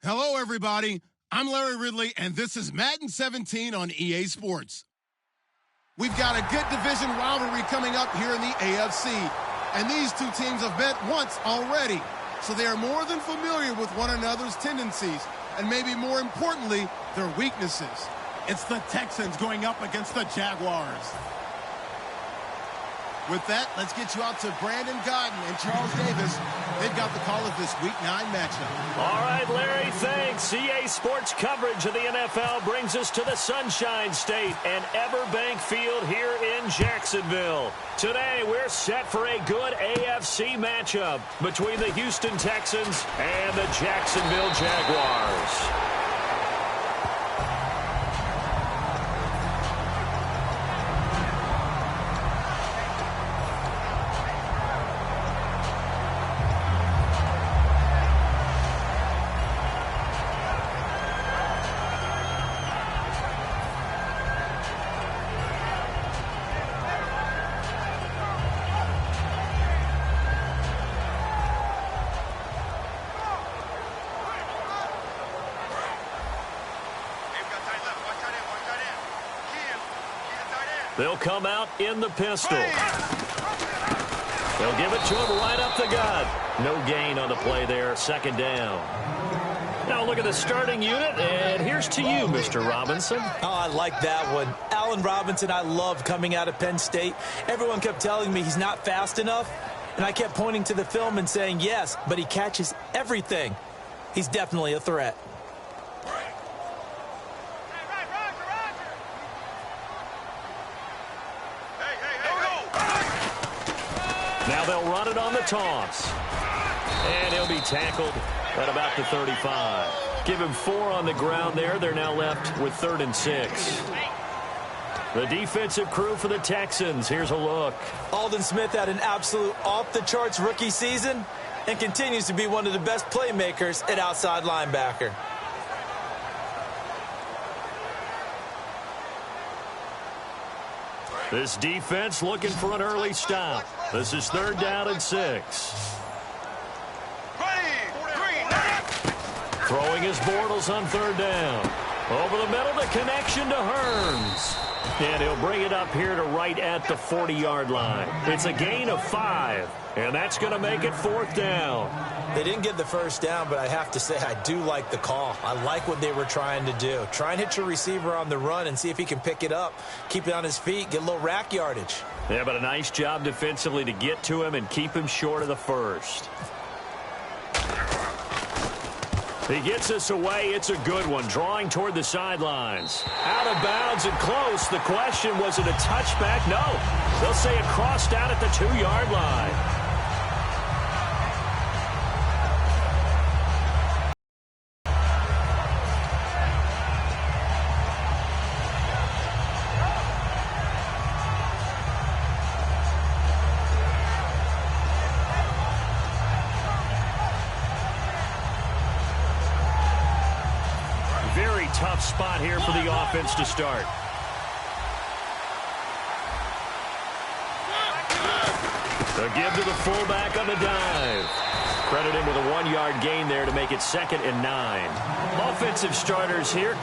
Hello, everybody. I'm Larry Ridley, and this is Madden 17 on EA Sports. We've got a good division rivalry coming up here in the AFC, and these two teams have met once already, so they are more than familiar with one another's tendencies, and maybe more importantly, their weaknesses. It's the Texans going up against the Jaguars. With that, let's get you out to Brandon Godden and Charles Davis. They've got the call of this Week 9 matchup. All right, Larry, thanks. EA Sports coverage of the NFL brings us to the Sunshine State and Everbank Field here in Jacksonville. Today, we're set for a good AFC matchup between the Houston Texans and the Jacksonville Jaguars. They'll come out in the pistol. They'll give it to him right up the gut. No gain on the play there. Second down. Now look at the starting unit, and here's to you, Mr. Robinson. Oh, I like that one. Allen Robinson, I love coming out of Penn State. Everyone kept telling me he's not fast enough, and I kept pointing to the film and saying yes, but he catches everything. He's definitely a threat. Now they'll run it on the toss. And he'll be tackled at about the 35. Give him 4 on the ground there. They're now left with 3rd and 6. The defensive crew for the Texans. Here's a look. Aldon Smith had an absolute off-the-charts rookie season and continues to be one of the best playmakers at outside linebacker. This defense looking for an early stop. This is 3rd down and 6. Throwing his Bortles on 3rd down. Over the middle, the connection to Hearns. And he'll bring it up here to right at the 40-yard line. It's a gain of 5, and that's going to make it 4th down. They didn't get the first down, but I have to say I do like the call. I like what they were trying to do. Try and hit your receiver on the run and see if he can pick it up, keep it on his feet, get a little rack yardage. Yeah, but a nice job defensively to get to him and keep him short of the first. He gets us away. It's a good one. Drawing toward the sidelines. Out of bounds and close. The question, was it a touchback? No. They'll say it crossed out at the 2-yard line. Tough spot here for the offense to start. They'll give to the fullback on the dive. Credit him with a 1-yard gain there to make it 2nd and 9. Offensive starters here.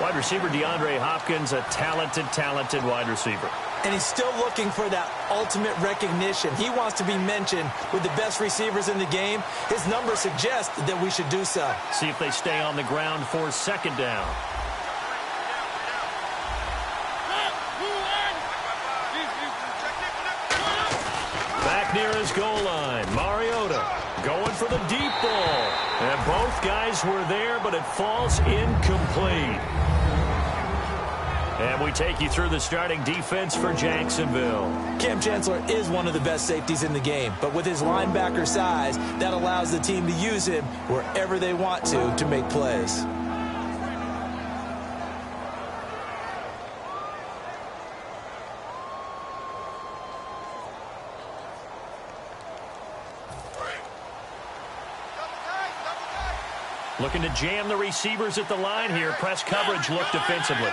Wide receiver DeAndre Hopkins, a talented wide receiver. And he's still looking for that ultimate recognition. He wants to be mentioned with the best receivers in the game. His numbers suggest that we should do so. See if they stay on the ground for 2nd down. Back near his goal line, Mariota going for the deep ball. And both guys were there, but it falls incomplete. And we take you through the starting defense for Jacksonville. Cam Chancellor is one of the best safeties in the game, but with his linebacker size, that allows the team to use him wherever they want to make plays. Looking to jam the receivers at the line here. Press coverage look defensively.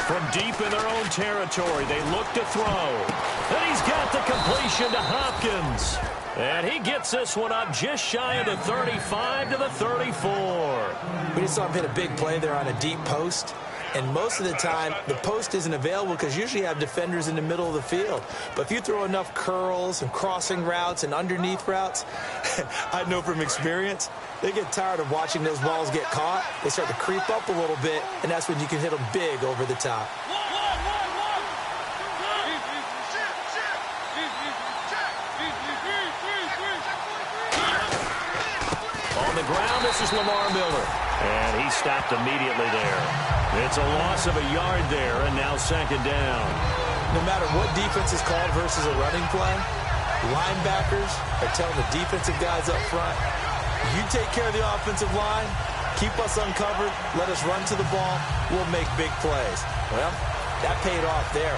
From deep in their own territory, they look to throw. And he's got got the completion to Hopkins. And he gets this one up just shy of the 35 to the 34. We just saw him hit a big play there on a deep post. And most of the time, the post isn't available because usually you have defenders in the middle of the field. But if you throw enough curls and crossing routes and underneath routes, I know from experience, they get tired of watching those balls get caught. They start to creep up a little bit, and that's when you can hit them big over the top. On the ground, this is Lamar Miller. And he stopped immediately there. It's a loss of a yard there, and now second down. No matter what defense is called versus a running play, linebackers are telling the defensive guys up front, you take care of the offensive line, keep us uncovered, let us run to the ball, we'll make big plays. Well, that paid off there.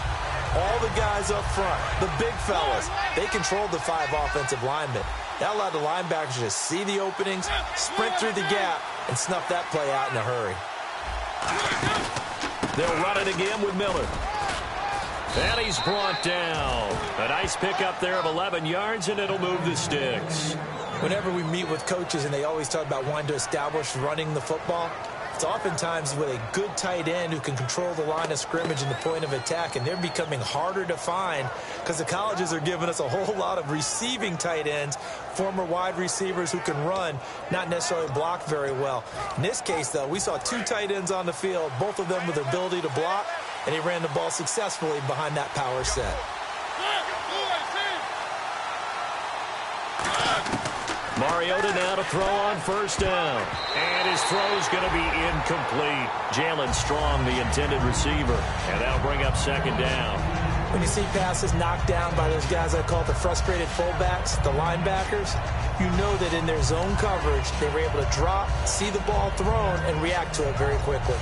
All the guys up front, the big fellas, they controlled the 5 offensive linemen. That allowed the linebackers to just see the openings, sprint through the gap, and snuff that play out in a hurry. They'll run it again with Miller. And he's brought down. A nice pickup there of 11 yards, and it'll move the sticks. Whenever we meet with coaches and they always talk about wanting to establish running the football, it's oftentimes with a good tight end who can control the line of scrimmage and the point of attack, and they're becoming harder to find because the colleges are giving us a whole lot of receiving tight ends, former wide receivers who can run, not necessarily block very well. In this case, though, we saw 2 tight ends on the field, both of them with the ability to block, and he ran the ball successfully behind that power set. Mariota now to throw on first down. And his throw's going to be incomplete. Jalen Straughn, the intended receiver. And that'll bring up second down. When you see passes knocked down by those guys I call the frustrated fullbacks, the linebackers, you know that in their zone coverage, they were able to drop, see the ball thrown, and react to it very quickly.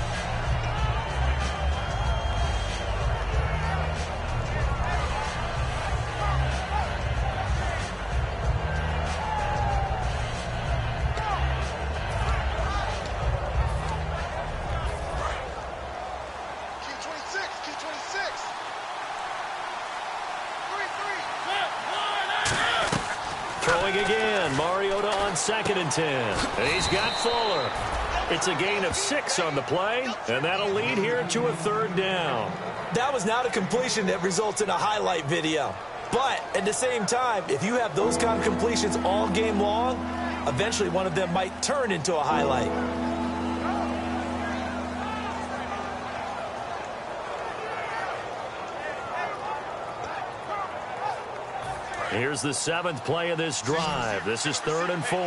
Throwing again, Mariota on 2nd and 10. And he's got Fuller. It's a gain of 6 on the play, and that'll lead here to a 3rd down. That was not a completion that results in a highlight video. But at the same time, if you have those kind of completions all game long, eventually one of them might turn into a highlight. Here's the 7th play of this drive. This is 3rd and 4.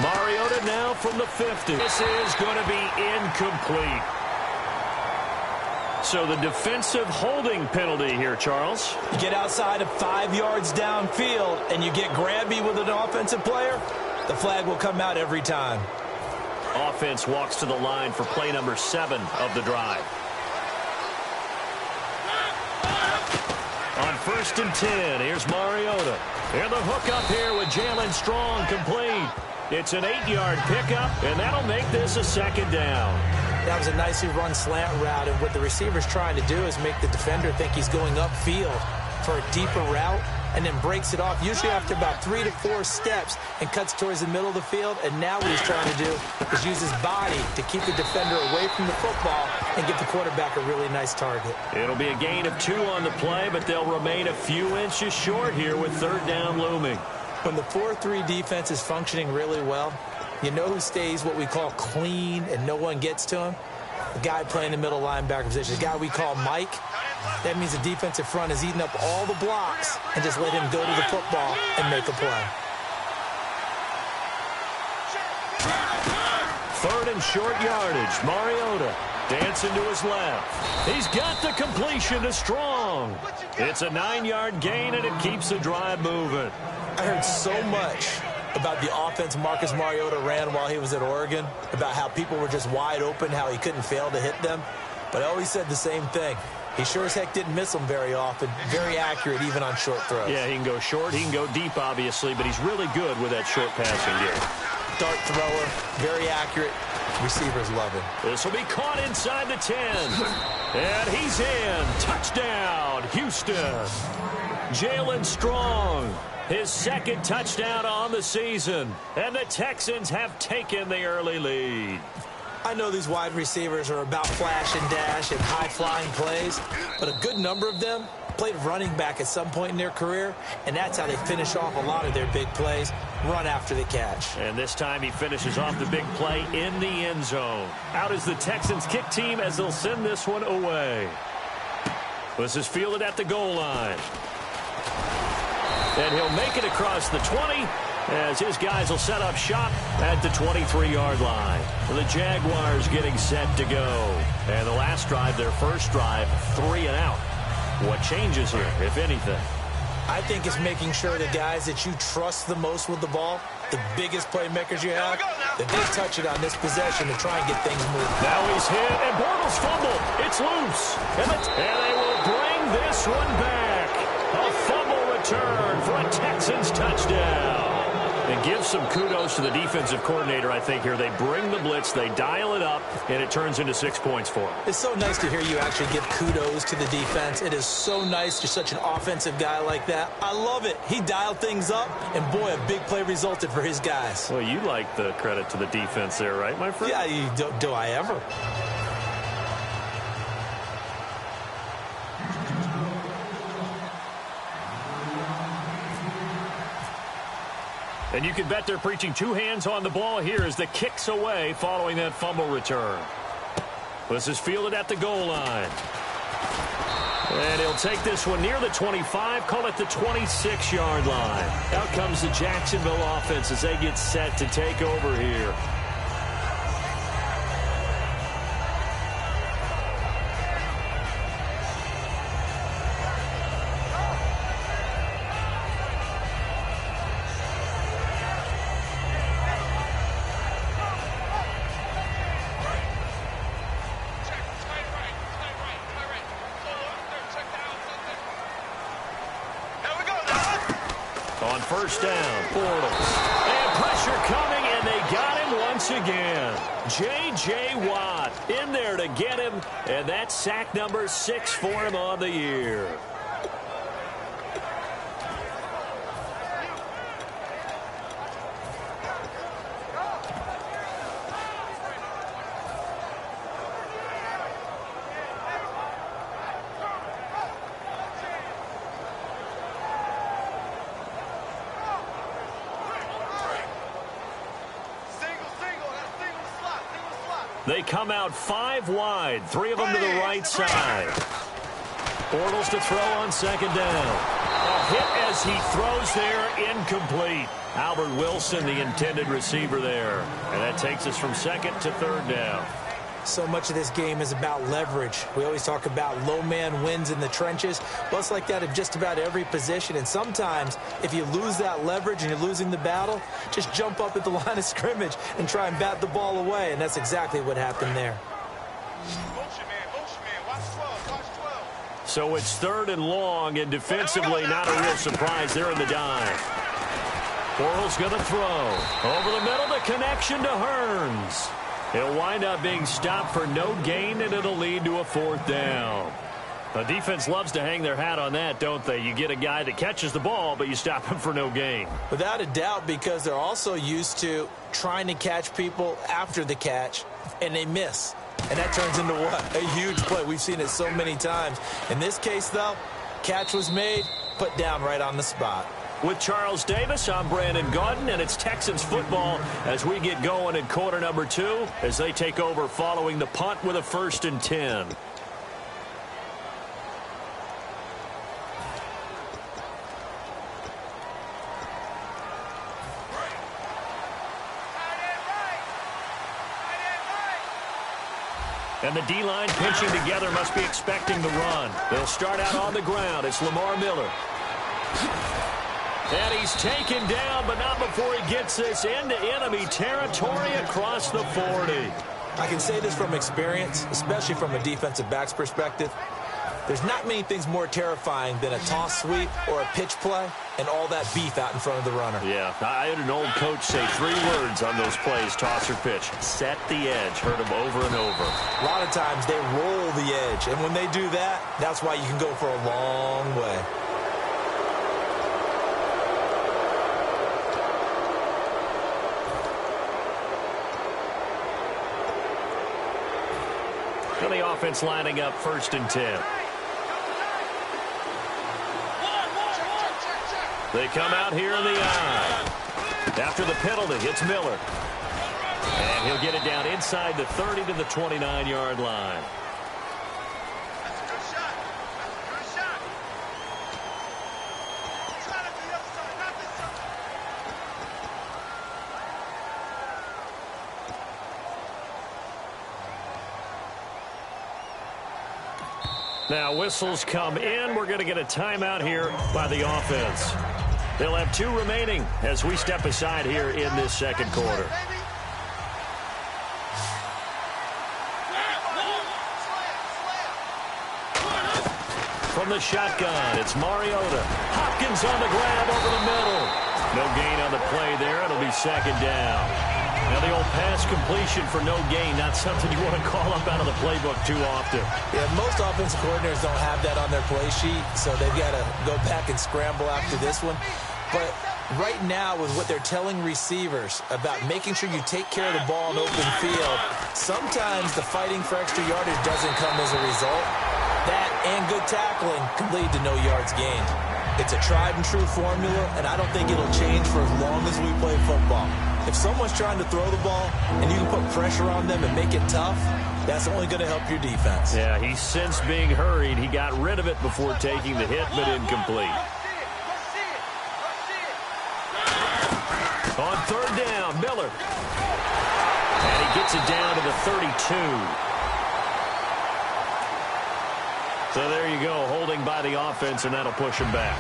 Mariota now from the 50. This is going to be incomplete. So the defensive holding penalty here, Charles. You get outside of 5 yards downfield and you get grabby with an offensive player, the flag will come out every time. Offense walks to the line for play number 7 of the drive. On 1st and 10, here's Mariota. And the hook up here with Jalen Straughn complete. It's an 8-yard pickup, and that'll make this a 2nd down. That was a nicely run slant route, and what the receiver's trying to do is make the defender think he's going upfield for a deeper route, and then breaks it off, usually after about 3 to 4 steps, and cuts towards the middle of the field. And now what he's trying to do is use his body to keep the defender away from the football and give the quarterback a really nice target. It'll be a gain of 2 on the play, but they'll remain a few inches short here with 3rd down looming. When the 4-3 defense is functioning really well, you know who stays what we call clean and no one gets to him? The guy playing the middle linebacker position, the guy we call Mike. That means the defensive front is eating up all the blocks and just let him go to the football and make a play. 3rd and short yardage. Mariota dancing to his left. He's got the completion to Straughn. It's a 9-yard gain, and it keeps the drive moving. I heard so much about the offense Marcus Mariota ran while he was at Oregon, about how people were just wide open, how he couldn't fail to hit them. But I always said the same thing. He sure as heck didn't miss them very often. Very accurate even on short throws. Yeah, he can go short. He can go deep, obviously, but he's really good with that short passing game. Dart thrower, very accurate. Receivers love him. This will be caught inside the 10. And he's in. Touchdown, Houston. Jalen Straughn, his second touchdown on the season. And the Texans have taken the early lead. I know these wide receivers are about flash and dash and high-flying plays, but a good number of them played running back at some point in their career, and that's how they finish off a lot of their big plays, run after the catch. And this time he finishes off the big play in the end zone. Out is the Texans kick team as they'll send this one away. This is fielded at the goal line. And he'll make it across the 20 as his guys will set up shop at the 23-yard line. The Jaguars getting set to go. And the last drive, their first drive, 3 and out. What changes here, if anything? I think it's making sure the guys that you trust the most with the ball, the biggest playmakers you have, that they touch it on this possession to try and get things moving. Now he's hit, and Bortles fumbled. It's loose. And they will bring this one back. A fumble return for a Texans touchdown. And give some kudos to the defensive coordinator, I think, here. They bring the blitz, they dial it up, and it turns into 6 points for them. It's so nice to hear you actually give kudos to the defense. It is so nice. You're such an offensive guy like that. I love it. He dialed things up, and boy, a big play resulted for his guys. Well, you like the credit to the defense there, right, my friend? Yeah, do I ever? And you can bet they're preaching two hands on the ball here as the kick's away following that fumble return. This is fielded at the goal line. And he'll take this one near the 25, call it the 26-yard line. Out comes the Jacksonville offense as they get set to take over here. On first down, Bortles. And pressure coming, and they got him once again. J.J. Watt in there to get him, and that's sack number 6 for him on the year. They come out 5 wide, 3 of them to the right side. Bortles to throw on second down. A hit as he throws there, incomplete. Albert Wilson, the intended receiver there. And that takes us from second to third down. So much of this game is about leverage. We always talk about low man wins in the trenches. Well, it's like that of just about every position. And sometimes, if you lose that leverage and you're losing the battle, just jump up at the line of scrimmage and try and bat the ball away. And that's exactly what happened there. Motion man. Watch 12. So it's third and long, and defensively not a real surprise there in the dive. Bortles going to throw. Over the middle, the connection to Hearns. He'll wind up being stopped for no gain, and it'll lead to a 4th down. The defense loves to hang their hat on that, don't they? You get a guy that catches the ball, but you stop him for no gain. Without a doubt, because they're also used to trying to catch people after the catch, and they miss. And that turns into what? A huge play. We've seen it so many times. In this case, though, catch was made, put down right on the spot. With Charles Davis, I'm Brandon Gaudin, and it's Texans football as we get going in quarter number 2 as they take over following the punt with a 1st and 10. And the D-line pinching together must be expecting the run. They'll start out on the ground. It's Lamar Miller. And he's taken down, but not before he gets this into enemy territory across the 40. I can say this from experience, especially from a defensive back's perspective. There's not many things more terrifying than a toss sweep or a pitch play and all that beef out in front of the runner. Yeah, I had an old coach say 3 words on those plays, toss or pitch. Set the edge. Heard him over and over. A lot of times they roll the edge, and when they do that, that's why you can go for a long way. And the offense lining up 1st and 10. They come out here in the eye. After the penalty, it's Miller. And he'll get it down inside the 30 to the 29-yard line. That's a good shot. That's a good shot. Try to the other side, not this side. Now whistles come in. We're going to get a timeout here by the offense. They'll have 2 remaining as we step aside here in this second quarter. From the shotgun, it's Mariota. Hopkins on the grab over the middle. No gain on the play there. It'll be 2nd down. Now the old pass completion for no gain, not something you want to call up out of the playbook too often. Yeah, most offensive coordinators don't have that on their play sheet, so they've got to go back and scramble after this one. But right now, with what they're telling receivers about making sure you take care of the ball in open field, sometimes the fighting for extra yardage doesn't come as a result. That and good tackling can lead to no yards gained. It's a tried and true formula, and I don't think it'll change for as long as we play football. If someone's trying to throw the ball and you can put pressure on them and make it tough, that's only going to help your defense. Yeah, he sensed being hurried. He got rid of it before taking the hit, but incomplete. On 3rd down, Miller. And he gets it down to the 32. So there you go, holding by the offense, and that'll push him back.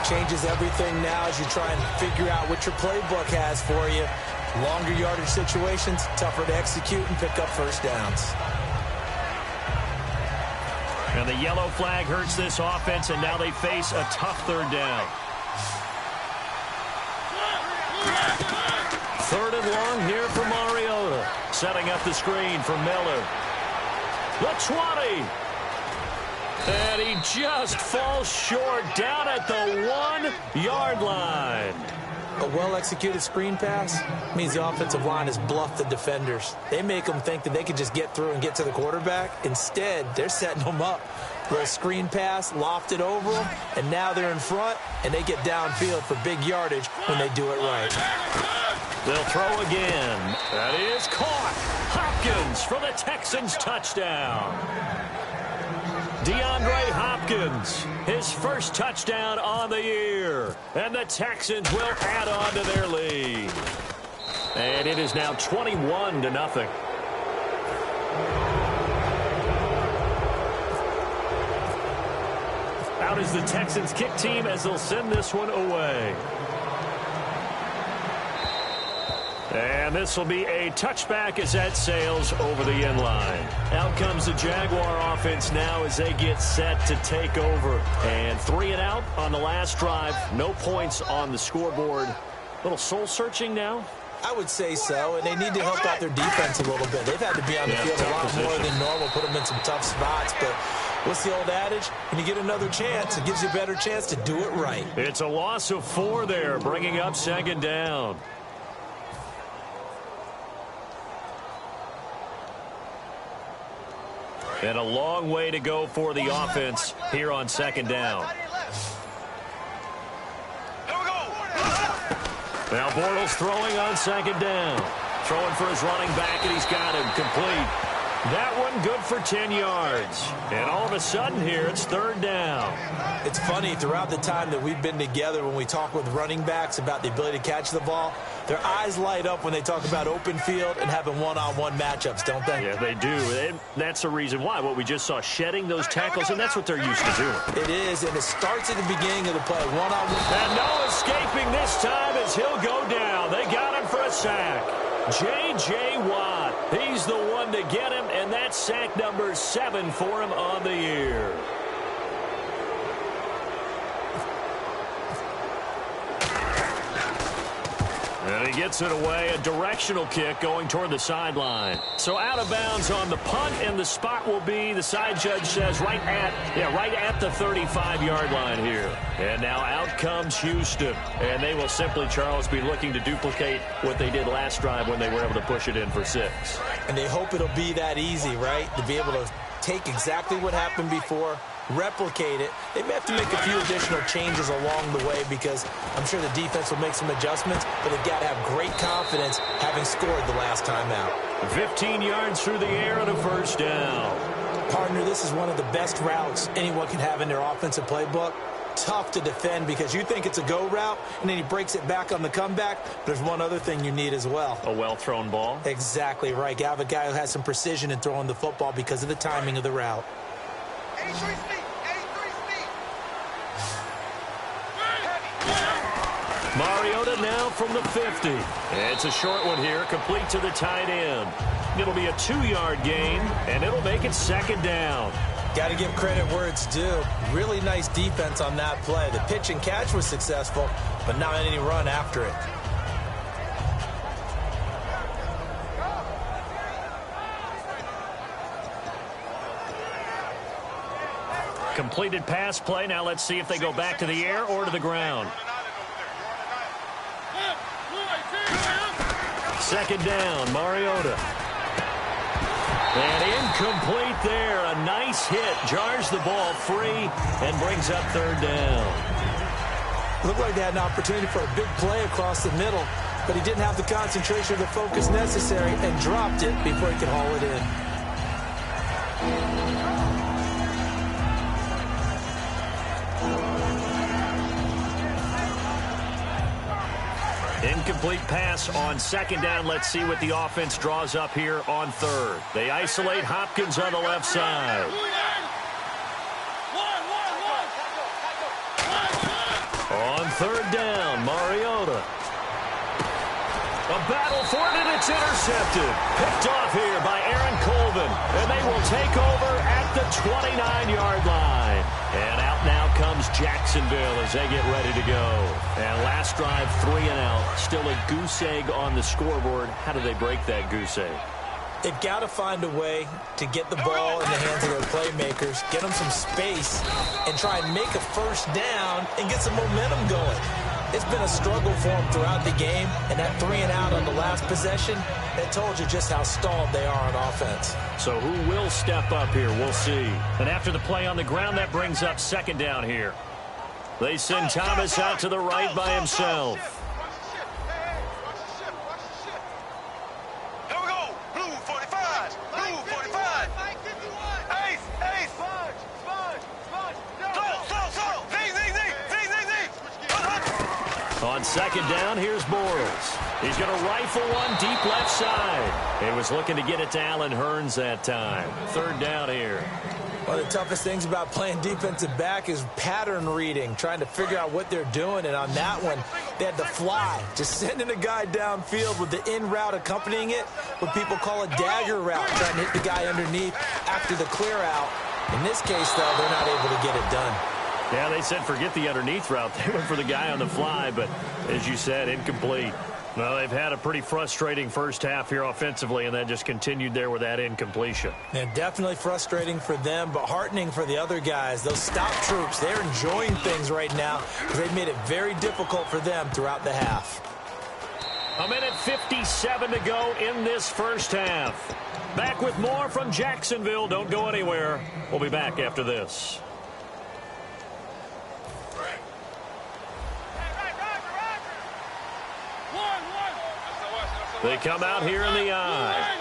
Changes everything now as you try and figure out what your playbook has for you. Longer yardage situations, tougher to execute and pick up 1st downs. And the yellow flag hurts this offense, and now they face a tough 3rd down. 3rd and long here for Mariota. Setting up the screen for Miller. The 20. And he just falls short down at the 1-yard line. A well-executed screen pass means the offensive line has bluffed the defenders. They make them think that they can just get through and get to the quarterback. Instead, they're setting them up. Little screen pass, lofted over them, and now they're in front, and they get downfield for big yardage when they do it right. They'll throw again. That is caught. Hopkins for the Texans touchdown. DeAndre Hopkins, his 1st touchdown on the year. And the Texans will add on to their lead. And it is now 21-0. Out is the Texans kick team as they'll send this one away. And this will be a touchback as that sails over the end line. Out comes the Jaguar offense now as they get set to take over. And 3 and out on the last drive. No points on the scoreboard. A little soul-searching now. I would say so, and they need to help out their defense a little bit. They've had to be on the field a lot more than normal, put them in some tough spots. But what's the old adage? When you get another chance, it gives you a better chance to do it right. It's a loss of 4 there, bringing up 2nd down. And a long way to go for the offense here on 2nd down. Now Bortles throwing on 2nd down. Throwing for his running back, and he's got him complete. That one good for 10 yards. And all of a sudden here, it's 3rd down. It's funny, throughout the time that we've been together, when we talk with running backs about the ability to catch the ball, their eyes light up when they talk about open field and having one-on-one matchups, don't they? Yeah, they do. And that's the reason why. What we just saw, shedding those tackles, and that's what they're used to doing. It is, and it starts at the beginning of the play, one-on-one. And no escaping this time as he'll go down. They got him for a sack. J.J. Watt, he's the one to get him, and that's sack number 7 for him on the year. And he gets it away, a directional kick going toward the sideline. So out of bounds on the punt, and the spot will be, the side judge says, right at the 35-yard line here. And now out comes Houston. And they will simply, Charles, be looking to duplicate what they did last drive when they were able to push it in for 6. And they hope it'll be that easy, right? To be able to take exactly what happened before, replicate it. They may have to make a few additional changes along the way because I'm sure the defense will make some adjustments, but they've got to have great confidence having scored the last time out. 15 yards through the air and a first down. Partner, this is one of the best routes anyone can have in their offensive playbook. Tough to defend because you think it's a go route, and then he breaks it back on the comeback. There's one other thing you need as well. A well-thrown ball? Exactly right. You have a guy who has some precision in throwing the football because of the timing of the route. Mariota now from the 50. It's a short one here, complete to the tight end. It'll be a 2-yard gain, and it'll make it second down. Got to give credit where it's due. Really nice defense on that play. The pitch and catch was successful, but not any run after it. Completed pass play. Now let's see if they go back to the air or to the ground. Second down, Mariota. And incomplete there. A nice hit. Jars the ball free and brings up third down. Looked like they had an opportunity for a big play across the middle, but he didn't have the concentration or the focus necessary and dropped it before he could haul it in. Incomplete pass on second down. Let's see what the offense draws up here on third. They isolate Hopkins on the left side. On third down, Mariota. A battle for it, and it's intercepted. Picked off here by Aaron Colvin. And they will take over at the 29-yard line. And out now comes Jacksonville as they get ready to go. And last drive, 3 and out. Still a goose egg on the scoreboard. How do they break that goose egg? They've got to find a way to get the ball in the hands of their playmakers, get them some space, and try and make a first down and get some momentum going. It's been a struggle for them throughout the game, and that 3 and out on the last possession, that told you just how stalled they are on offense. So who will step up here? We'll see. And after the play on the ground, that brings up second down here. They send Thomas out to the right by himself. On second down, here's Bortles. He's going to rifle one deep left side. He was looking to get it to Allen Hurns that time. Third down here. One of the toughest things about playing defensive back is pattern reading, trying to figure out what they're doing. And on that one, they had to fly, just sending a guy downfield with the in route accompanying it, what people call a dagger route, trying to hit the guy underneath after the clear out. In this case, though, they're not able to get it done. Yeah, they said forget the underneath route. They went for the guy on the fly, but as you said, incomplete. Well, they've had a pretty frustrating first half here offensively, and that just continued there with that incompletion. And definitely frustrating for them, but heartening for the other guys. Those stop troops, they're enjoying things right now because they've made it very difficult for them throughout the half. A minute 57 to go in this first half. Back with more from Jacksonville. Don't go anywhere. We'll be back after this. They come out here in the eye.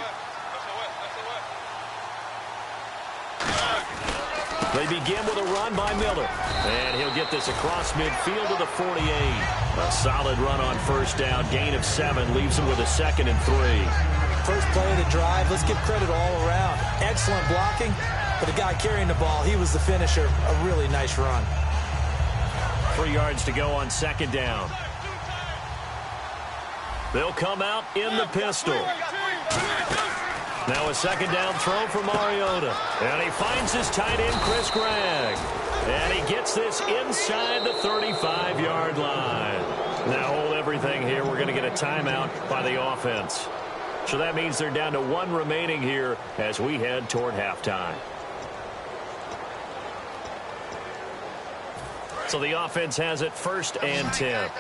They begin with a run by Miller. And he'll get this across midfield to the 48. A solid run on first down. Gain of 7 leaves him with a 2nd and 3. First play of the drive. Let's give credit all around. Excellent blocking. But the guy carrying the ball, he was the finisher. A really nice run. 3 yards to go on second down. They'll come out in the pistol. Now a second down throw for Mariota. And he finds his tight end, Chris Gregg. And he gets this inside the 35-yard line. Now hold everything here. We're going to get a timeout by the offense. So that means they're down to 1 remaining here as we head toward halftime. So the offense has it 1st and 10.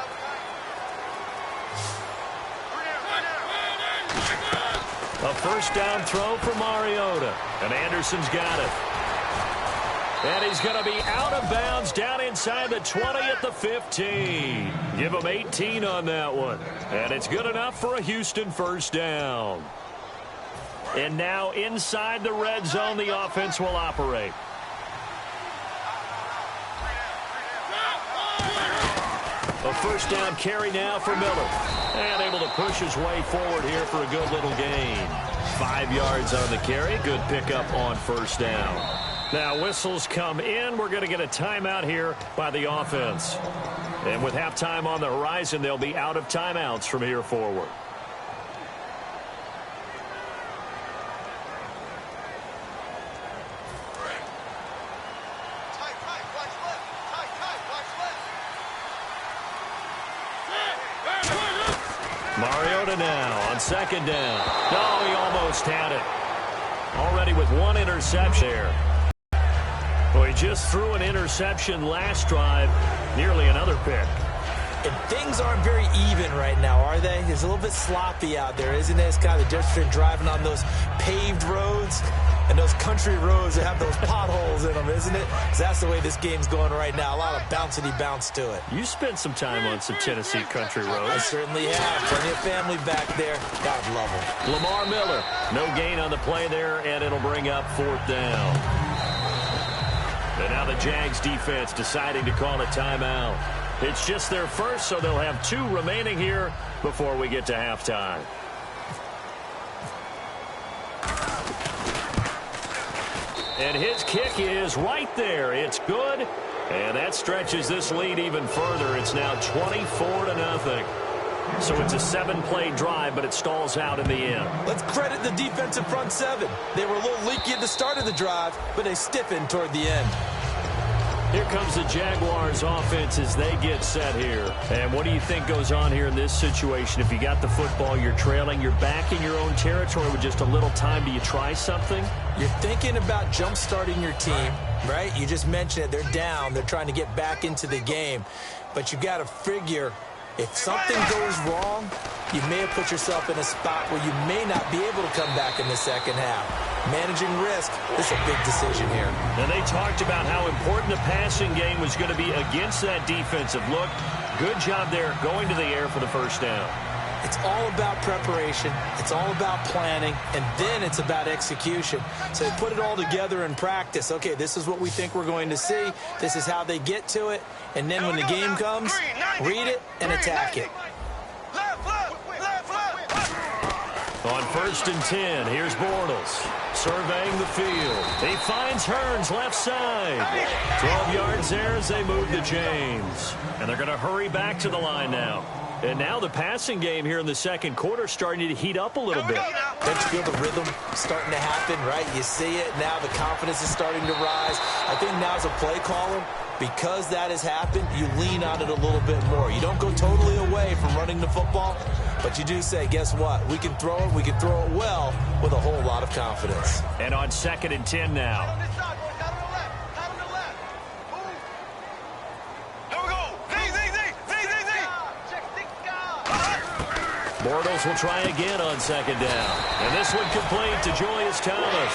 A 1st down throw for Mariota. And Anderson's got it. And he's going to be out of bounds down inside the 20 at the 15. Give him 18 on that one. And it's good enough for a Houston 1st down. And now inside the red zone, the offense will operate. A 1st down carry now for Miller. And able to push his way forward here for a good little gain. 5 yards on the carry. Good pickup on 1st down. Now whistles come in. We're going to get a timeout here by the offense. And with halftime on the horizon, they'll be out of timeouts from here forward. Mariota now on 2nd down. No, he almost had it. Already with 1 interception there. Well, he just threw an interception last drive, nearly another pick. And things aren't very even right now, are they? It's a little bit sloppy out there, isn't it? It's kind of the difference between driving on those paved roads and those country roads that have those potholes in them, isn't it? 'Cause that's the way this game's going right now. A lot of bouncy bounce to it. You spent some time on some Tennessee country roads. I certainly have. Plenty of family back there. God love them. Lamar Miller, no gain on the play there, and it'll bring up 4th down. And now the Jags defense deciding to call a timeout. It's just their 1st, so they'll have 2 remaining here before we get to halftime. And his kick is right there. It's good, and that stretches this lead even further. It's now 24-0. So it's a 7-play drive, but it stalls out in the end. Let's credit the defensive front 7. They were a little leaky at the start of the drive, but they stiffened toward the end. Here comes the Jaguars offense as they get set here. And what do you think goes on here in this situation? If you got the football, you're trailing, you're back in your own territory with just a little time. Do you try something? You're thinking about jump-starting your team, right? You just mentioned it. They're down. They're trying to get back into the game. But you got to figure if something goes wrong, you may have put yourself in a spot where you may not be able to come back in the second half. Managing risk, this is a big decision here. And they talked about how important the passing game was going to be against that defensive look. Good job there going to the air for the 1st down. It's all about preparation. It's all about planning. And then it's about execution. So they put it all together in practice. Okay, this is what we think we're going to see. This is how they get to it. And then when the game comes, read it and attack it. On 1st and 10, here's Bortles surveying the field. He finds Hearns left side. 12 yards there as they move the chains. And they're going to hurry back to the line now. And now the passing game here in the 2nd quarter starting to heat up a little bit. Don't you feel the rhythm starting to happen, right? You see it now. The confidence is starting to rise. I think now as a play caller, because that has happened, you lean on it a little bit more. You don't go totally away from running the football, but you do say, guess what? We can throw it. We can throw it well with a whole lot of confidence. And on 2nd and 10 now. Bortles will try again on 2nd down. And this one complete to Julius Thomas.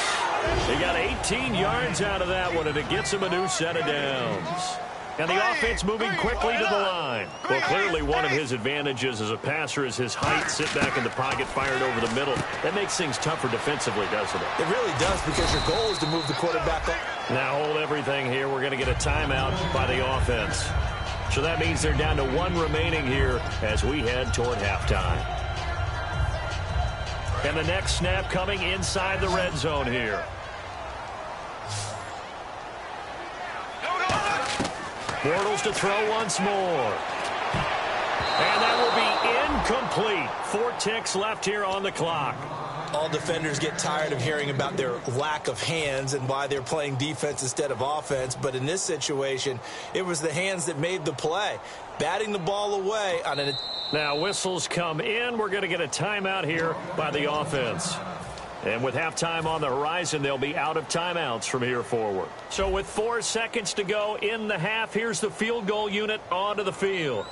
He got 18 yards out of that one, and it gets him a new set of downs. And the offense moving quickly to the line. Well, clearly one of his advantages as a passer is his height. Sit back in the pocket, fired over the middle. That makes things tougher defensively, doesn't it? It really does, because your goal is to move the quarterback up. Now hold everything here. We're going to get a timeout by the offense. So that means they're down to 1 remaining here as we head toward halftime. And the next snap coming inside the red zone here. Bortles to throw once more. And that will be incomplete. 4 ticks left here on the clock. All defenders get tired of hearing about their lack of hands and why they're playing defense instead of offense. But in this situation, it was the hands that made the play. Batting the ball away on an... Now whistles come in. We're going to get a timeout here by the offense. And with halftime on the horizon, they'll be out of timeouts from here forward. So with 4 seconds to go in the half, here's the field goal unit onto the field.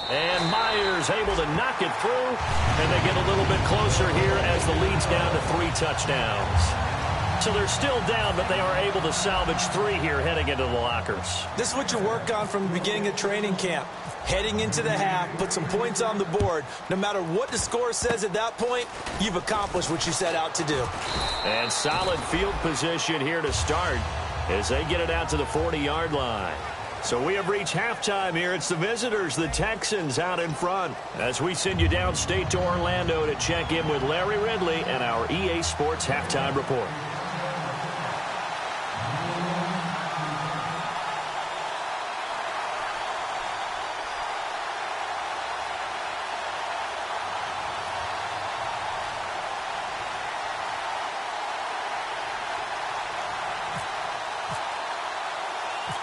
And Myers able to knock it through, and they get a little bit closer here as the lead's down to 3 touchdowns. So they're still down, but they are able to salvage 3 here heading into the lockers. This is what you work on from the beginning of training camp. Heading into the half, put some points on the board. No matter what the score says at that point, you've accomplished what you set out to do. And solid field position here to start as they get it out to the 40-yard line. So we have reached halftime here. It's the visitors, the Texans, out in front. As we send you downstate to Orlando to check in with Larry Ridley and our EA Sports Halftime Report.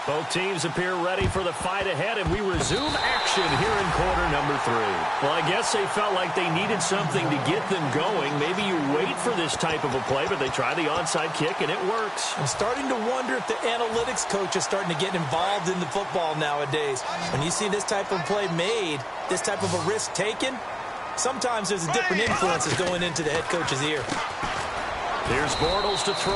Both teams appear ready for the fight ahead, and we resume action here in quarter number 3. Well, I guess they felt like they needed something to get them going. Maybe you wait for this type of a play, but they try the onside kick, and it works. I'm starting to wonder if the analytics coach is starting to get involved in the football nowadays. When you see this type of play made, this type of a risk taken, sometimes there's a different influences going into the head coach's ear. Here's Bortles to throw,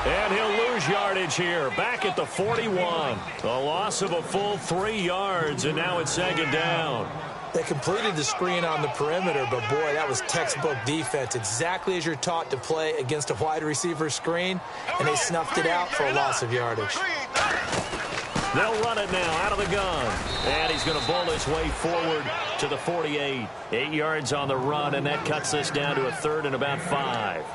and he'll lose yardage here, back at the 41. A loss of a full 3 yards, and now it's second down. They completed the screen on the perimeter, but boy, that was textbook defense, exactly as you're taught to play against a wide receiver screen, and they snuffed it out for a loss of yardage. They'll run it now out of the gun, and he's going to bowl his way forward to the 48. 8 yards on the run, and that cuts this down to a 3rd and about 5.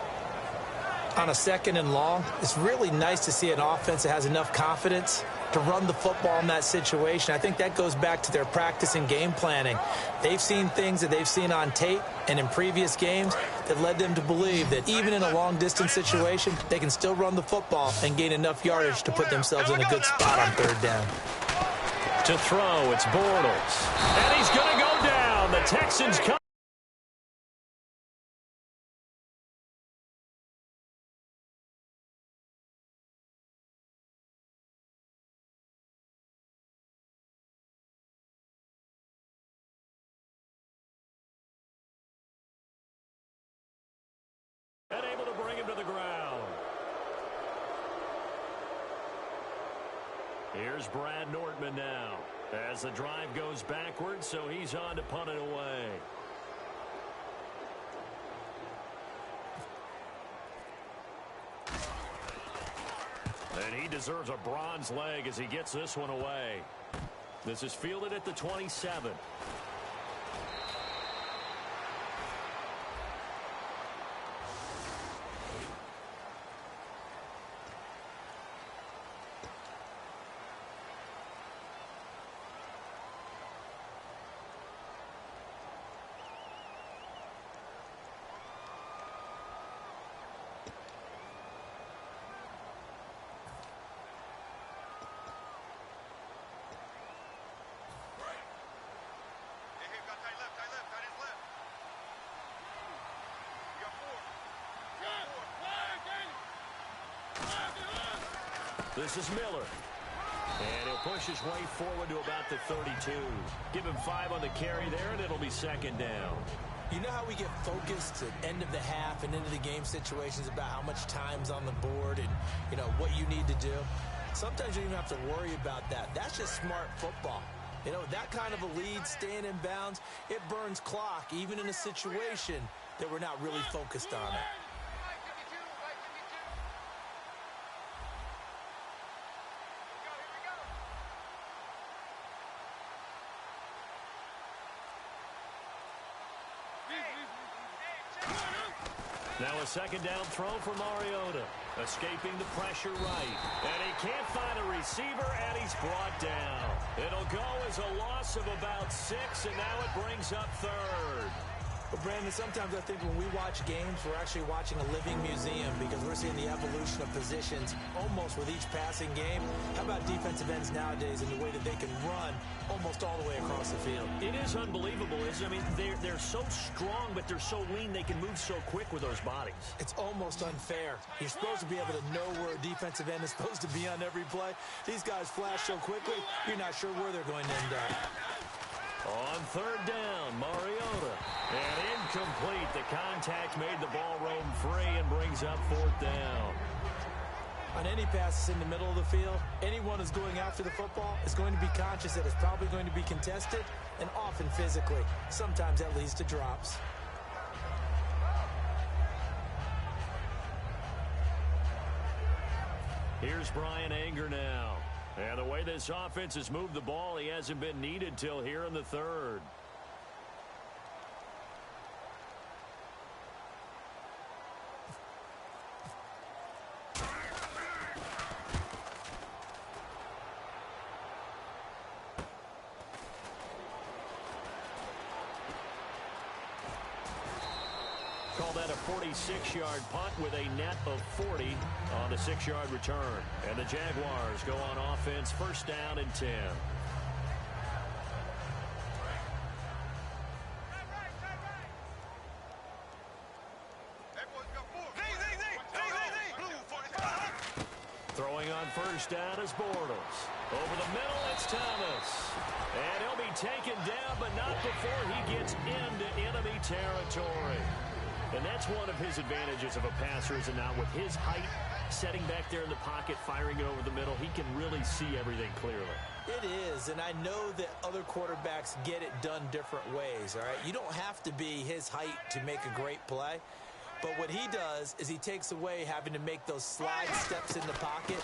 On a 2nd and long, it's really nice to see an offense that has enough confidence to run the football in that situation. I think that goes back to their practice and game planning. They've seen things that they've seen on tape and in previous games that led them to believe that even in a long-distance situation, they can still run the football and gain enough yardage to put themselves in a good spot on 3rd down. To throw, it's Bortles. And he's going to go down. The Texans come. And able to bring him to the ground. Here's Brad Nortman now as the drive goes backwards, so he's on to punt it away. And he deserves a bronze leg as he gets this one away. This is fielded at the 27. This is Miller. And he'll push his way forward to about the 32. Give him 5 on the carry there, and it'll be second down. You know how we get focused at end of the half and into the game situations about how much time's on the board and, you know, what you need to do? Sometimes you don't even have to worry about that. That's just smart football. You know, that kind of a lead, staying in bounds, it burns clock, even in a situation that we're not really focused on it. Now a second down throw for Mariota. Escaping the pressure right. And he can't find a receiver, and he's brought down. It'll go as a loss of about 6, and now it brings up third. Well, Brandon, sometimes I think when we watch games, we're actually watching a living museum because we're seeing the evolution of positions almost with each passing game. How about defensive ends nowadays and the way that they can run almost all the way across the field? It is unbelievable, isn't it? I mean, they're so strong, but they're so lean, they can move so quick with those bodies. It's almost unfair. You're supposed to be able to know where a defensive end is supposed to be on every play. These guys flash so quickly, you're not sure where they're going to end up. On third down, Mariota. And incomplete. The contact made the ball roam free and brings up fourth down. On any passes in the middle of the field, anyone who's going after the football is going to be conscious that it's probably going to be contested and often physically. Sometimes that leads to drops. Here's Brian Anger now. And the way this offense has moved the ball, he hasn't been needed till here in the third. Call that a 46-yard punt with a net of 40 on the 6-yard return. And the Jaguars go on offense, first down and 10. Throwing on first down is Bortles. Over the middle, it's Thomas. And he'll be taken down, but not before he gets into enemy territory. And that's one of his advantages of a passer, is it not? With his height, setting back there in the pocket, firing it over the middle, he can really see everything clearly. It is, and I know that other quarterbacks get it done different ways, all right? You don't have to be his height to make a great play. But what he does is he takes away having to make those slide steps in the pocket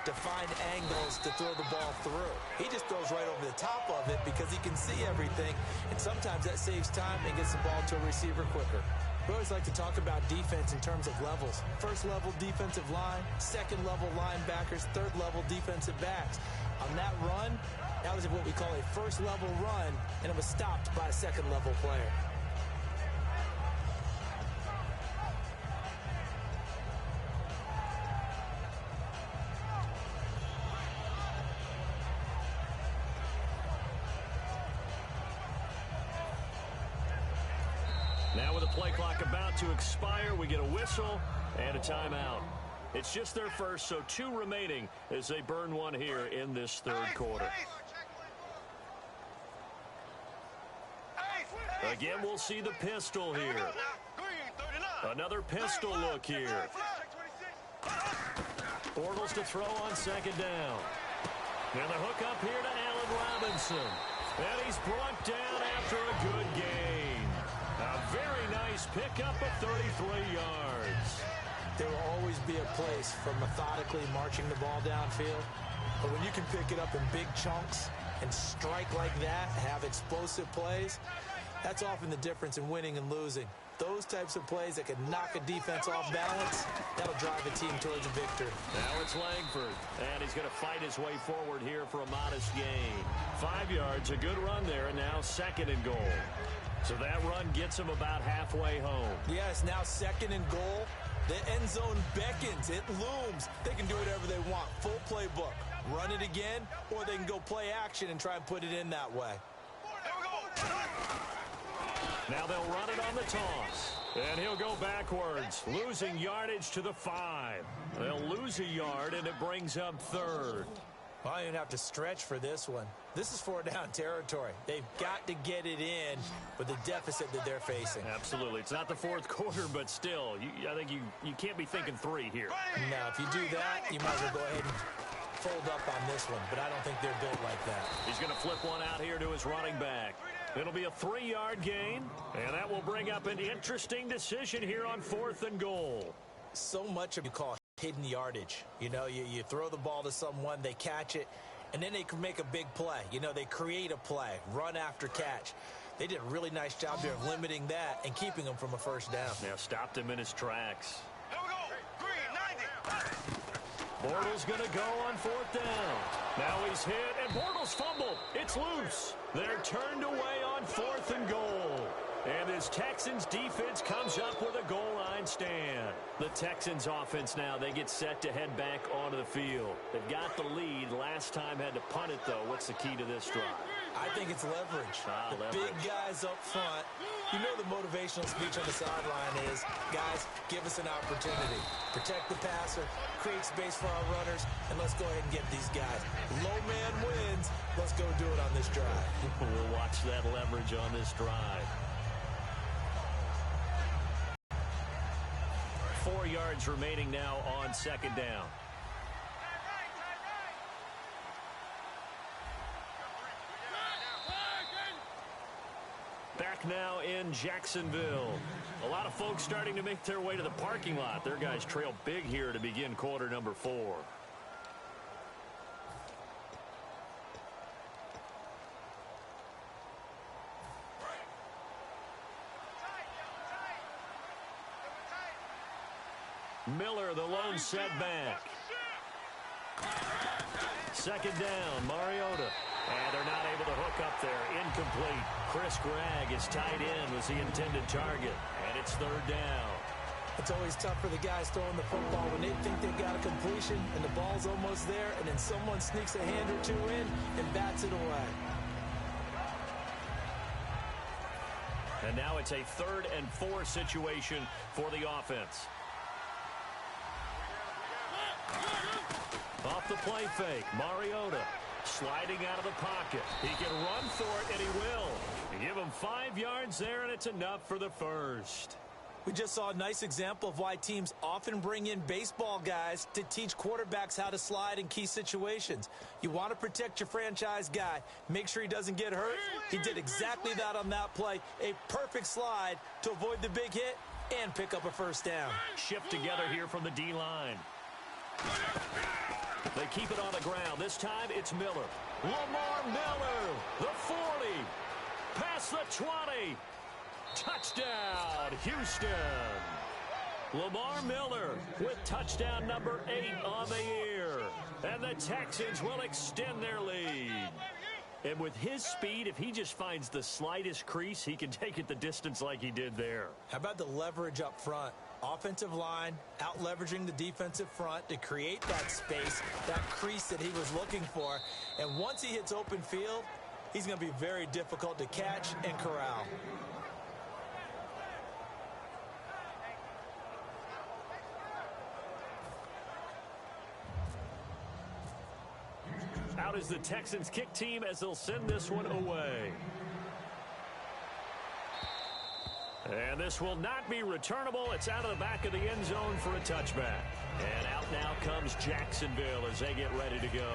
to find angles to throw the ball through. He just throws right over the top of it because he can see everything, and sometimes that saves time and gets the ball to a receiver quicker. We always like to talk about defense in terms of levels. First level defensive line, second level linebackers, third level defensive backs. On that run, that was what we call a first level run, and it was stopped by a second level player. Now with the play clock about to expire, we get a whistle and a timeout. It's just their first, so 2 remaining as they burn one here in this third quarter. Again, we'll see the pistol here. Another pistol look here. Bortles to throw on second down. And the hook up here to Allen Robinson. And he's brought down after a good gain. A very nice pickup of 33 yards. There will always be a place for methodically marching the ball downfield. But when you can pick it up in big chunks and strike like that, have explosive plays, that's often the difference in winning and losing. Those types of plays that can knock a defense off balance, that'll drive a team towards a victory. Now it's Langford, and he's going to fight his way forward here for a modest gain. 5 yards, a good run there, and now second and goal. So that run gets him about halfway home. Yes, now second and goal. The end zone beckons. It looms. They can do whatever they want. Full playbook. Run it again, or they can go play action and try and put it in that way. Now they'll run it on the toss. And he'll go backwards, losing yardage to the 5. They'll lose a yard, and it brings up third. Well, I don't have to stretch for this one. This is 4-down territory. They've got to get it in with the deficit that they're facing. Absolutely. It's not the fourth quarter, but still, I think you can't be thinking 3 here. Now, if you do that, you might as well go ahead and fold up on this one, but I don't think they're built like that. He's going to flip one out here to his running back. It'll be a 3-yard gain, and that will bring up an interesting decision here on 4th and goal. So much of you call hidden yardage. You know, you throw the ball to someone, they catch it, and then they can make a big play. You know, they create a play, run after catch. They did a really nice job there of limiting that and keeping him from a first down. Now stopped him in his tracks. Here we go. Green, 90. Bortles going to go on fourth down. Now he's hit, and Bortles fumbled. It's loose. They're turned away on fourth and goal. And this Texans defense comes up with a goal line stand. The Texans offense now, they get set to head back onto the field. They've got the lead. Last time had to punt it, though. What's the key to this drive? I think it's leverage. Leverage. Big guys up front. You know the motivational speech on the sideline is, guys, give us an opportunity. Protect the passer, create space for our runners, and let's go ahead and get these guys. Low man wins. Let's go do it on this drive. We'll watch that leverage on this drive. 4 yards remaining now on second down. Back now in Jacksonville. A lot of folks starting to make their way to the parking lot. Their guys trail big here to begin quarter number 4. Miller, the lone setback. Second down, Mariota. And they're not able to hook up there. Incomplete. Chris Gregg is tight end, was the intended target. And it's third down. It's always tough for the guys throwing the football when they think they've got a completion and the ball's almost there, and then someone sneaks a hand or two in and bats it away. And now it's a 3rd and 4 situation for the offense. Off the play fake, Mariota sliding out of the pocket. He can run for it, and he will. You give him 5 yards there, and it's enough for the first. We just saw a nice example of why teams often bring in baseball guys to teach quarterbacks how to slide in key situations. You want to protect your franchise guy. Make sure he doesn't get hurt. He did exactly that on that play. A perfect slide to avoid the big hit and pick up a first down. Shift together here from the D-line. They keep it on the ground. This time it's Miller. Lamar Miller, the 40, past the 20. Touchdown, Houston. Lamar Miller with touchdown number 8 on the year. And the Texans will extend their lead. And with his speed, if he just finds the slightest crease, he can take it the distance like he did there. How about the leverage up front? Offensive line out leveraging the defensive front to create that space, that crease that he was looking for. And once he hits open field, he's going to be very difficult to catch and corral. Out is the Texans kick team as they'll send this one away. And this will not be returnable. It's out of the back of the end zone for a touchback. And out now comes Jacksonville as they get ready to go.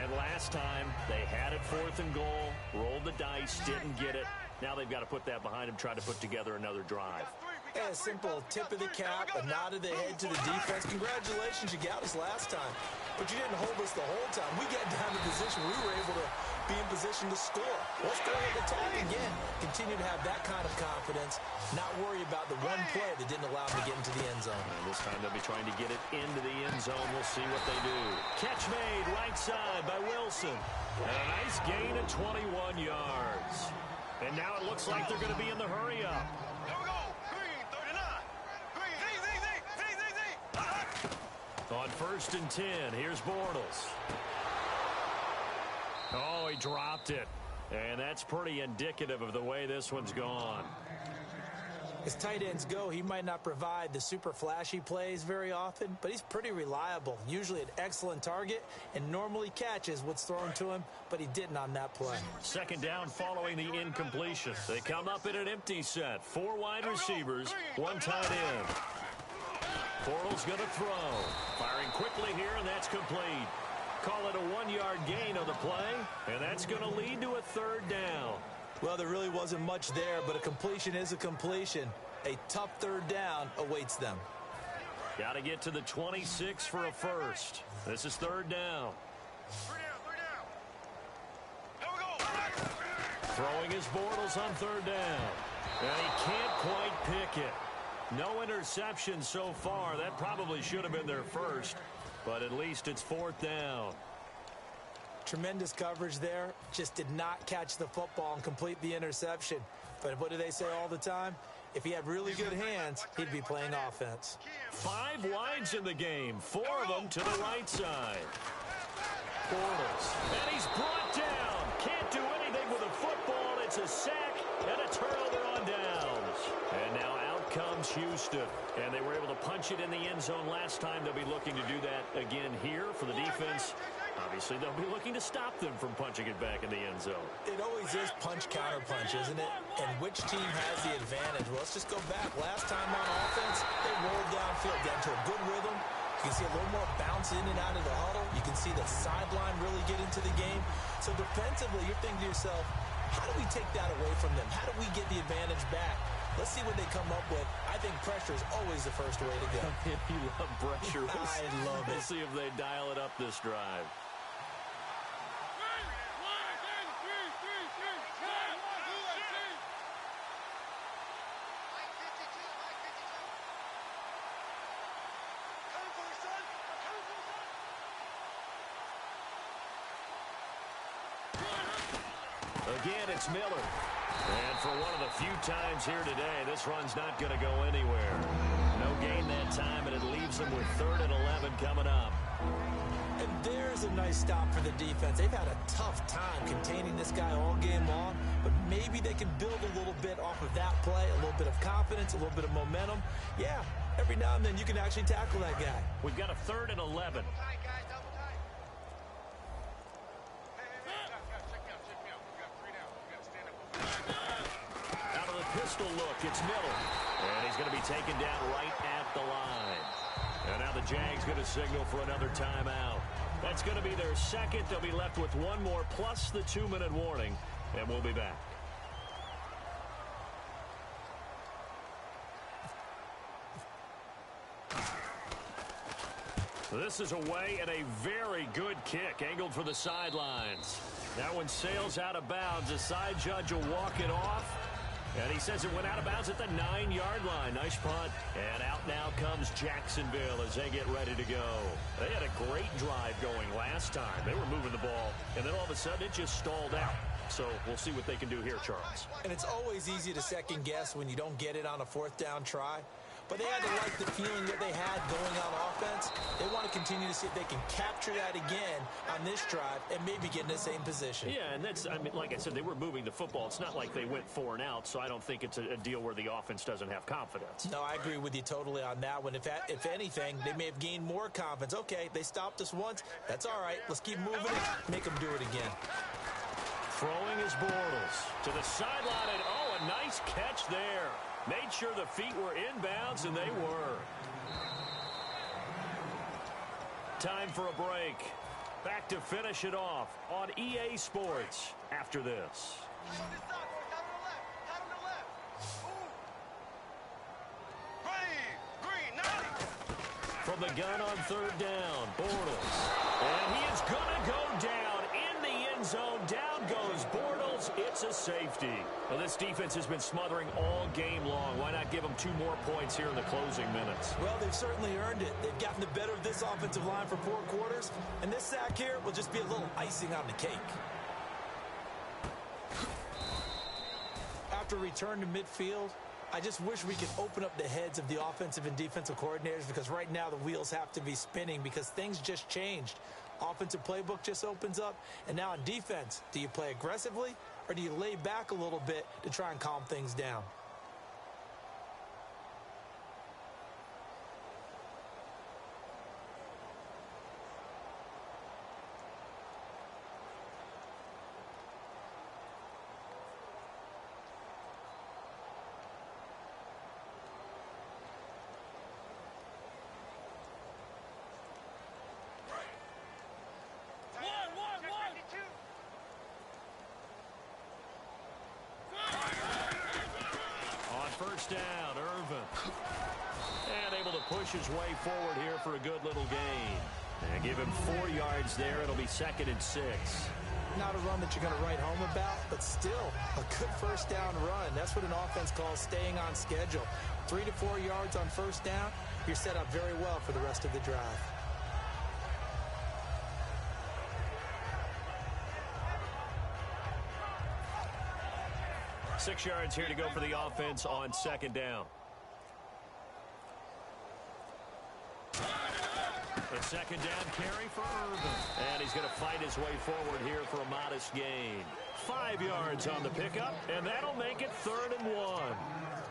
And last time, they had it 4th and goal, rolled the dice, didn't get it. Now they've got to put that behind them, try to put together another drive. Yeah, a simple tip of the cap, a nod of the head to the defense. Congratulations, you got us last time. But you didn't hold us the whole time. We got down to position we were able to be in position to score. Let's go ahead and attack again. Continue to have that kind of confidence, not worry about the one play that didn't allow them to get into the end zone. And this time they'll be trying to get it into the end zone. We'll see what they do. Catch made right side by Wilson. And a nice gain of 21 yards. And now it looks like they're going to be in the hurry-up. Here we go. Green, 39. Green, Z. On 1st and 10, here's Bortles. Oh, he dropped it. And that's pretty indicative of the way this one's gone. As tight ends go, he might not provide the super flashy plays very often, but he's pretty reliable. Usually an excellent target and normally catches what's thrown to him, but he didn't on that play. Second down following the incompletion. They come up in an empty set. 4 wide receivers, 1 tight end. Bortles going to throw. Firing quickly here, and that's complete. Call it a 1-yard gain on the play, and that's going to lead to a 3rd down. Well, there really wasn't much there, but a completion is a completion. A tough 3rd down awaits them. Got to get to the 26 for a first. This is 3rd down. 3 down. Here we go. Throwing his Bortles on third down. And he can't quite pick it. No interception so far. That probably should have been their first. But at least it's fourth down. Tremendous coverage there. Just did not catch the football and complete the interception. But what do they say all the time? If he had really good hands, he'd be playing offense. 5 wides in the game. 4 of them to the right side. Bortles. And he's brought down. Can't do anything with a football. It's a sack and a turnover on downs. And now out comes Houston. And they were able to punch it in the end zone last time. They'll be looking to do that again here for the defense. Obviously, they'll be looking to stop them from punching it back in the end zone. It always is punch-counter-punch, isn't it? And which team has the advantage? Well, let's just go back. Last time on offense, they rolled downfield, got into a good rhythm. You can see a little more bounce in and out of the huddle. You can see the sideline really get into the game. So defensively, you're thinking to yourself, how do we take that away from them? How do we get the advantage back? Let's see what they come up with. I think pressure is always the first way to go. You love pressure. I love it. We'll see if they dial it up this drive. Again, it's Miller. And for one of the few times here today, this run's not going to go anywhere. No gain that time, and it leaves them with 3rd and 11 coming up. And there's a nice stop for the defense. They've had a tough time containing this guy all game long, but maybe they can build a little bit off of that play, a little bit of confidence, a little bit of momentum. Yeah, every now and then you can actually tackle that guy. We've got a 3rd and 11. Pistol look, it's Miller. And he's going to be taken down right at the line. And now the Jags going to signal for another timeout. That's going to be their second. They'll be left with one more plus the 2-minute warning. And we'll be back. This is away and a very good kick angled for the sidelines. That one sails out of bounds. The side judge will walk it off. And he says it went out of bounds at the 9-yard line. Nice punt. And out now comes Jacksonville as they get ready to go. They had a great drive going last time. They were moving the ball, and then all of a sudden it just stalled out. So we'll see what they can do here, Charles. And it's always easy to second guess when you don't get it on a 4th down try. But they had to like the feeling that they had going on offense. They want to continue to see if they can capture that again on this drive and maybe get in the same position. Yeah, and that's, I mean, like I said, they were moving the football. It's not like they went 4 and out, so I don't think it's a deal where the offense doesn't have confidence. No, I agree with you totally on that one. If anything, they may have gained more confidence. Okay, they stopped us once. That's all right. Let's keep moving it. Make them do it again. Throwing his Bortles to the sideline, and oh, a nice catch there. Made sure the feet were inbounds, and they were. Time for a break. Back to finish it off on EA Sports after this. From the gun on 3rd down, Bortles. And he is going to go down in the end zone. Down goes Bortles. It's a safety. Well, this defense has been smothering all game long. Why not give them 2 more points here in the closing minutes? Well, they've certainly earned it. They've gotten the better of this offensive line for 4 quarters. And this sack here will just be a little icing on the cake. After return to midfield, I just wish we could open up the heads of the offensive and defensive coordinators, because right now the wheels have to be spinning because things just changed. Offensive playbook just opens up, and now on defense, do you play aggressively or do you lay back a little bit to try and calm things down? First down, Irvin. And able to push his way forward here for a good little gain. And give him 4 yards there. It'll be 2nd and 6. not a run that you're going to write home about, but still a good first down run. That's what an offense calls staying on schedule. 3 to 4 yards on first down, you're set up very well for the rest of the drive. Six yards here to go for the offense on second down. The second down carry for Irvin. And he's going to fight his way forward here for a modest gain. 5 yards on the pickup, and that'll make it 3rd and 1.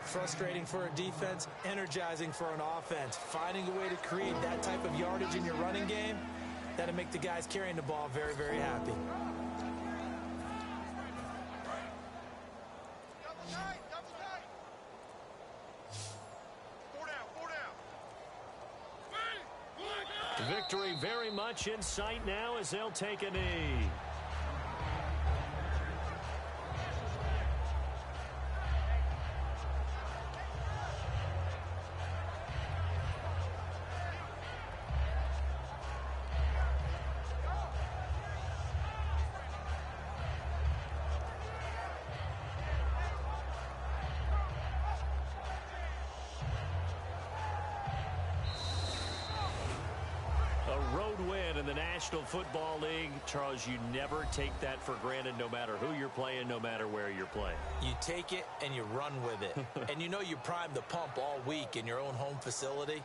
Frustrating for a defense, energizing for an offense. Finding a way to create that type of yardage in your running game, that'll make the guys carrying the ball very, very happy. Double tight, double tight. 4 down, 4 down. Victory very much in sight now as they'll take a knee. In the National Football League, Charles, you never take that for granted no matter who you're playing, no matter where you're playing. You take it and you run with it. And you know you primed the pump all week in your own home facility.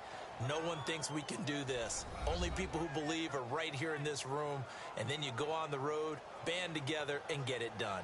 No one thinks we can do this. Only people who believe are right here in this room. And then you go on the road, band together, and get it done.